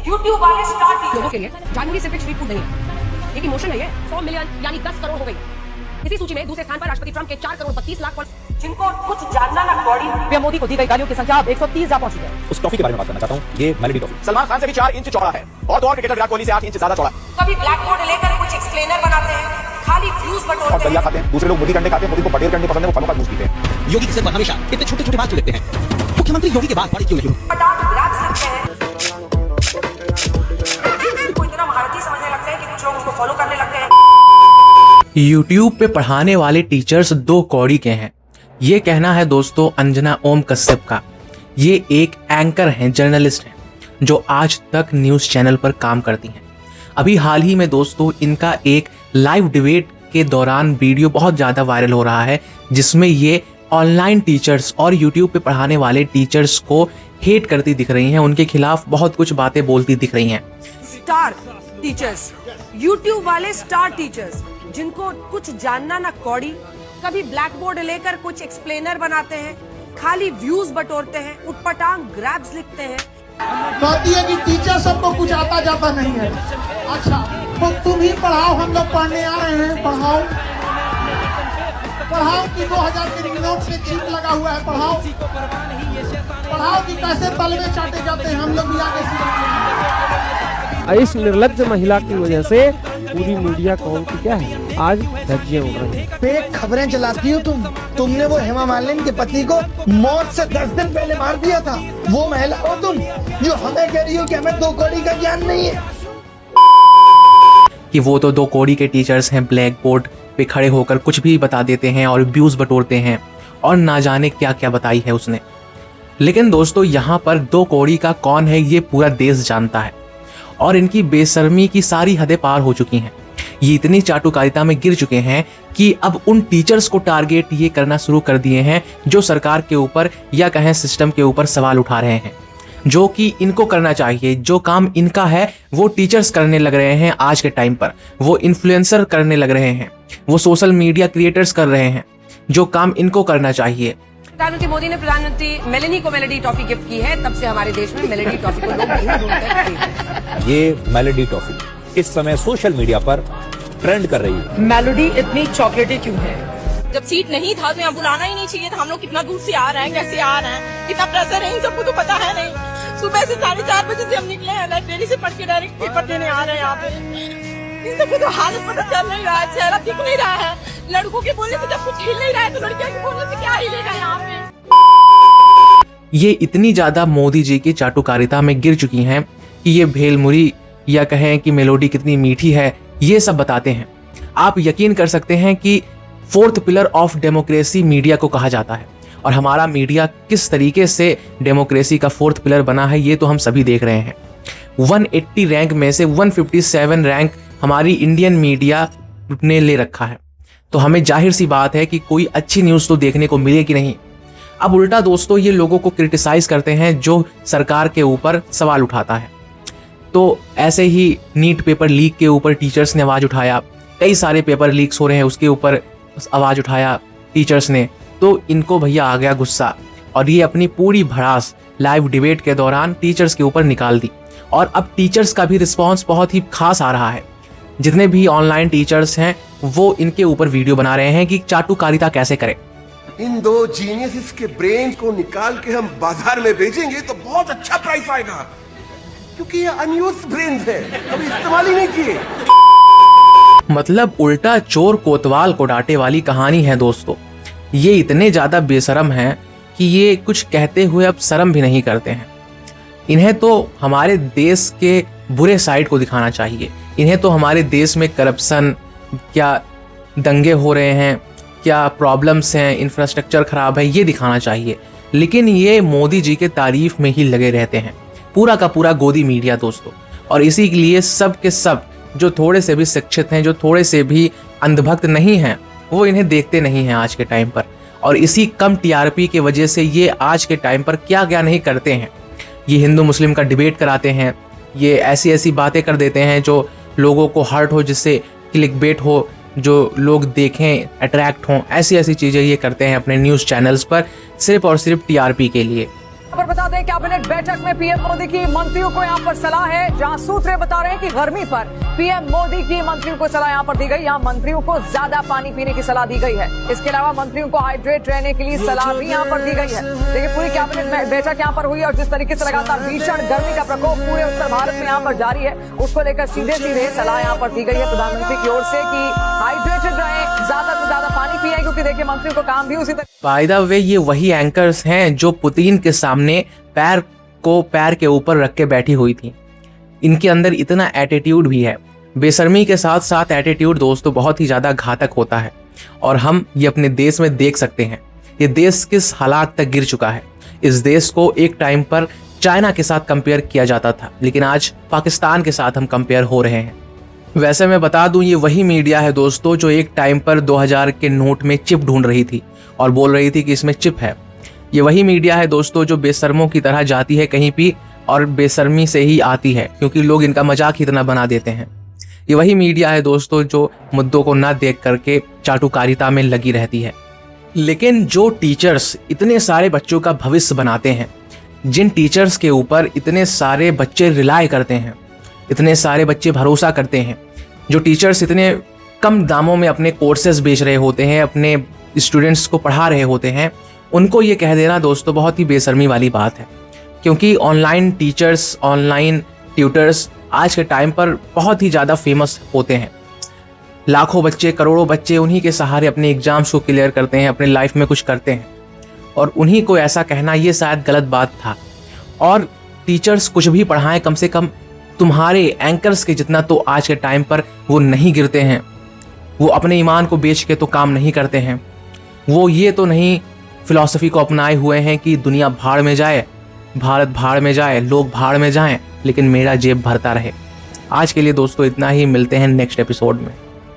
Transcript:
YouTube वाले star लोगों के लिए जानवी सिर्फ एक स्ट्रीट फूड नहीं है, एक इमोशन है। 100 मिलियन यानी 10 करोड़ हो गई। इसी सूची में दूसरे स्थान पर राष्ट्रपति ट्रंप के 4 करोड़ 32 लाख जिनको कुछ जानना ना बॉडी। पीएम मोदी को दी गई गालियों की संख्या 130 जा पहुंची है। उस टॉफी के बारे में बात करना चाहता हूँ, ये मेलोडी टॉफी। सलमान खान से भी 4 इंच चौड़ा है और तो और क्रिकेटर विराट कोहली से 8 इंच ज्यादा चौड़ा। कभी ब्लैक बोर्ड लेकर कुछ एक्सप्लेनर बनाते हैं, खाली व्यूज बटोरते और दलिया खाते हैं। दूसरे लोग मोदी कंडे खाते हैं, मोदी को पटेल कंडे पसंद है, वो फलों का जूस पीते हैं। योगी के सिर पर हमेशा इतने छोटे छोटे बात क्यों लिखते हैं? मुख्यमंत्री योगी के बाद बड़ी क्यों लिखूं? पटाख ग्रैब्स लगते हैं। कोई इतना महारथी समझने लगते हैं कि कुछ लोग उनको फॉलो करने लगते हैं। YouTube पे पढ़ाने वाले टीचर्स 2 कौड़ी के हैं, ये कहना है दोस्तों अंजना ओम कश्यप का। ये एक एंकर हैं, जर्नलिस्ट हैं, जो आज तक न्यूज़ चैनल पर काम करती हैं। अभी हाल ही में दोस्तों इनका एक लाइव डिबेट के दौरान वीडियो बहुत ज़्यादा वायरल हो रहा है, जिसमें ये ऑनलाइन टीचर्स और YouTube पे पढ़ाने वाले टीचर्स को हेट करती दिख रही हैं, उनके खिलाफ बहुत कुछ बातें बोलती दिख रही हैं। स्टार टीचर्स, YouTube वाले स्टार टीचर्स जिनको कुछ जानना ना कौड़ी, कभी ब्लैक बोर्ड लेकर कुछ एक्सप्लेनर बनाते हैं, खाली व्यूज बटोरते हैं, उटपटांग ग्रैब्स लिखते हैं। कहती है कि टीचर सबको कुछ आता जाता नहीं है। अच्छा तो तुम ही पढ़ाओ, हम लोग पढ़ने आ रहे हैं, पढ़ाओ पढ़ाओ कि 2000 के नोट पे चिप लगा हुआ है, पढ़ाओ पढ़ाओ कि कैसे तलवे चाटे जाते हैं, हम लोग भी आगे सीखेंगे। इस निर्लज्ज महिला की वजह से पूरी मीडिया कौम की क्या है आज धज्जियां उड़ रही हैं। फेक खबरें चलाती हो तुमने वो हेमा मालिनी के पति को मौत से 10 दिन पहले मार दिया था। वो महिला हो तुम जो हमें कह रही हो कि हमें 2 कौड़ी का ज्ञान नहीं है। कि वो तो 2 कौड़ी के टीचर्स हैं, ब्लैक बोर्ड पे खड़े होकर कुछ भी बता देते हैं और व्यूज बटोरते हैं और ना जाने क्या क्या बताई है उसने। लेकिन दोस्तों यहाँ पर 2 कौड़ी का कौन है ये पूरा देश जानता है और इनकी बेशर्मी की सारी हदें पार हो चुकी हैं। ये इतनी चाटुकारिता में गिर चुके हैं कि अब उन टीचर्स को टारगेट ये करना शुरू कर दिए हैं जो सरकार के ऊपर या कहें सिस्टम के ऊपर सवाल उठा रहे हैं, जो कि इनको करना चाहिए। जो काम इनका है वो टीचर्स करने लग रहे हैं आज के टाइम पर, वो इन्फ्लुएंसर करने लग रहे हैं, वो सोशल मीडिया क्रिएटर्स कर रहे हैं, जो काम इनको करना चाहिए। प्रधानमंत्री मोदी ने प्रधानमंत्री मेलेनी को मेलेडी टॉफी गिफ्ट की है, तब से हमारे देश में मेलेडी टॉफी को लोग नहीं ढूंढते हैं। ये मेलोडी टॉफी इस समय सोशल मीडिया पर ट्रेंड कर रही है। मेलोडी इतनी चॉकलेटी क्यों है? जब सीट नहीं था तो यहाँ बुलाना ही नहीं चाहिए था। हम लोग कितना दूर से आ रहे हैं, कैसे आ रहे हैं, कितना प्रेशर है, इन सबको तो पता है नहीं। सुबह से 4:30 बजे से हम निकले हैं, लाइब्रेरी से पढ़ के डायरेक्ट पेपर देने आ रहे हैं यहाँ पे। इन सबको तो हालत पता चल नहीं रहा है, चेहरा दिख नहीं रहा है। लड़कों के बोलने से जब कुछ हिल नहीं रहा है तो लड़कियों के बोलने से क्या हिलेगा यहाँ पे। ये इतनी ज्यादा मोदी जी की चाटुकारिता में गिर चुकी हैं कि ये भेलमुरी या कहें कि मेलोडी कितनी मीठी है ये सब बताते हैं। आप यकीन कर सकते हैं कि 4th pillar of democracy media को कहा जाता है और हमारा मीडिया किस तरीके से डेमोक्रेसी का 4th पिलर बना है ये तो हम सभी देख रहे हैं। 180 रैंक में से 157 रैंक हमारी इंडियन मीडिया ने ले रखा है, तो हमें जाहिर सी बात है कि कोई अच्छी न्यूज़ तो देखने को मिलेगी नहीं। अब उल्टा दोस्तों ये लोगों को क्रिटिसाइज करते हैं जो सरकार के ऊपर सवाल उठाता है। तो ऐसे ही नीट पेपर लीक के ऊपर टीचर्स ने आवाज़ उठाया, कई सारे पेपर लीक्स हो रहे हैं उसके ऊपर आवाज़ उठाया टीचर्स ने, तो इनको भैया आ गया गुस्सा और ये अपनी पूरी भड़ास लाइव डिबेट के दौरान टीचर्स के ऊपर निकाल दी। और अब टीचर्स का भी रिस्पॉन्स बहुत ही खास आ रहा है। जितने भी ऑनलाइन टीचर्स हैं वो इनके ऊपर वीडियो बना रहे हैं कि चाटुकारिता कैसे करें। इन 2 जीनियस के ब्रेन को निकाल के हम बाजार में बेचेंगे तो बहुत अच्छा प्राइस आएगा, क्योंकि ये अनयूज्ड ब्रेन है, अभी इस्तेमाल ही नहीं किए। मतलब उल्टा चोर कोतवाल को डांटे वाली कहानी है दोस्तों। ये इतने ज्यादा बेशरम हैं कि ये कुछ कहते हुए अब शर्म भी नहीं करते हैं। इन्हें तो हमारे देश के बुरे साइड को दिखाना चाहिए। इन्हें तो हमारे देश में करप्शन, क्या दंगे हो रहे हैं, क्या प्रॉब्लम्स हैं, इंफ्रास्ट्रक्चर खराब है, ये दिखाना चाहिए। लेकिन ये मोदी जी के तारीफ में ही लगे रहते हैं, पूरा का पूरा गोदी मीडिया दोस्तों। और इसी के लिए सब के सब जो थोड़े से भी शिक्षित हैं, जो थोड़े से भी अंधभक्त नहीं हैं, वो इन्हें देखते नहीं हैं आज के टाइम पर। और इसी कम टीआरपी के वजह से ये आज के टाइम पर क्या क्या नहीं करते हैं। ये हिंदू मुस्लिम का डिबेट कराते हैं, ये ऐसी ऐसी बातें कर देते हैं जो लोगों को हर्ट हो, जिससे क्लिकबेट हो, जो लोग देखें, अट्रैक्ट हों, ऐसी ऐसी चीज़ें ये करते हैं अपने न्यूज़ चैनल्स पर सिर्फ और सिर्फ टीआरपी के लिए। पर बता दें कैबिनेट बैठक में पीएम मोदी की मंत्रियों को यहाँ पर सलाह है, जहाँ सूत्र बता रहे हैं कि गर्मी पर पीएम मोदी की मंत्रियों को सलाह यहाँ पर दी गई। यहाँ मंत्रियों को ज्यादा पानी पीने की सलाह दी गई है। इसके अलावा मंत्रियों को हाइड्रेट रहने के लिए सलाह भी यहाँ पर दी गई है। देखिए पूरी कैबिनेट बैठक यहाँ पर हुई और जिस तरीके से लगातार भीषण गर्मी का प्रकोप पूरे उत्तर भारत में यहाँ पर जारी है, उसको लेकर सीधे सलाह यहाँ पर दी गई है प्रधानमंत्री की ओर से कि हाइड्रेटेड रहें, ज्यादा से ज्यादा पानी पिए, क्योंकि देखिए मंत्रियों को काम भी उसी तरह। बाय द वे ये वही एंकर्स हैं जो पुतिन के सामने पैर के ऊपर रख के बैठी हुई थी। इनके अंदर इतना एटीट्यूड भी है। बेशर्मी के साथ साथ एटीट्यूड दोस्तों बहुत ही ज़्यादा घातक होता है और हम ये अपने देश में देख सकते हैं। ये देश किस हालात तक गिर चुका है। इस देश को एक टाइम पर चाइना के साथ कंपेयर किया जाता था, लेकिन आज पाकिस्तान के साथ हम कंपेयर हो रहे हैं। वैसे मैं बता दूं ये वही मीडिया है दोस्तों जो एक टाइम पर 2000 के नोट में चिप ढूंढ रही थी और बोल रही थी कि इसमें चिप है। ये वही मीडिया है दोस्तों जो बेशर्मों की तरह जाती है कहीं भी और बेशर्मी से ही आती है, क्योंकि लोग इनका मजाक ही इतना बना देते हैं। ये वही मीडिया है दोस्तों जो मुद्दों को ना देख करके चाटुकारिता में लगी रहती है। लेकिन जो टीचर्स इतने सारे बच्चों का भविष्य बनाते हैं, जिन टीचर्स के ऊपर इतने सारे बच्चे रिलाय करते हैं, इतने सारे बच्चे भरोसा करते हैं, जो टीचर्स इतने कम दामों में अपने कोर्सेज बेच रहे होते हैं, अपने स्टूडेंट्स को पढ़ा रहे होते हैं, उनको ये कह देना दोस्तों बहुत ही बेशर्मी वाली बात है। क्योंकि ऑनलाइन टीचर्स, ऑनलाइन ट्यूटर्स आज के टाइम पर बहुत ही ज़्यादा फेमस होते हैं। लाखों बच्चे, करोड़ों बच्चे उन्हीं के सहारे अपने एग्जाम्स को क्लियर करते हैं, अपने लाइफ में कुछ करते हैं, और उन्हीं को ऐसा कहना ये शायद गलत बात था। और टीचर्स कुछ भी पढ़ाएं, कम से कम तुम्हारे एंकर्स के जितना तो आज के टाइम पर वो नहीं गिरते हैं। वो अपने ईमान को बेच के तो काम नहीं करते हैं। वो ये तो नहीं फिलॉसफी को अपनाए हुए हैं कि दुनिया भाड़ में जाए, भारत भाड़ में जाए, लोग भाड़ में जाएं, लेकिन मेरा जेब भरता रहे। आज के लिए दोस्तों इतना ही, मिलते हैं नेक्स्ट एपिसोड में।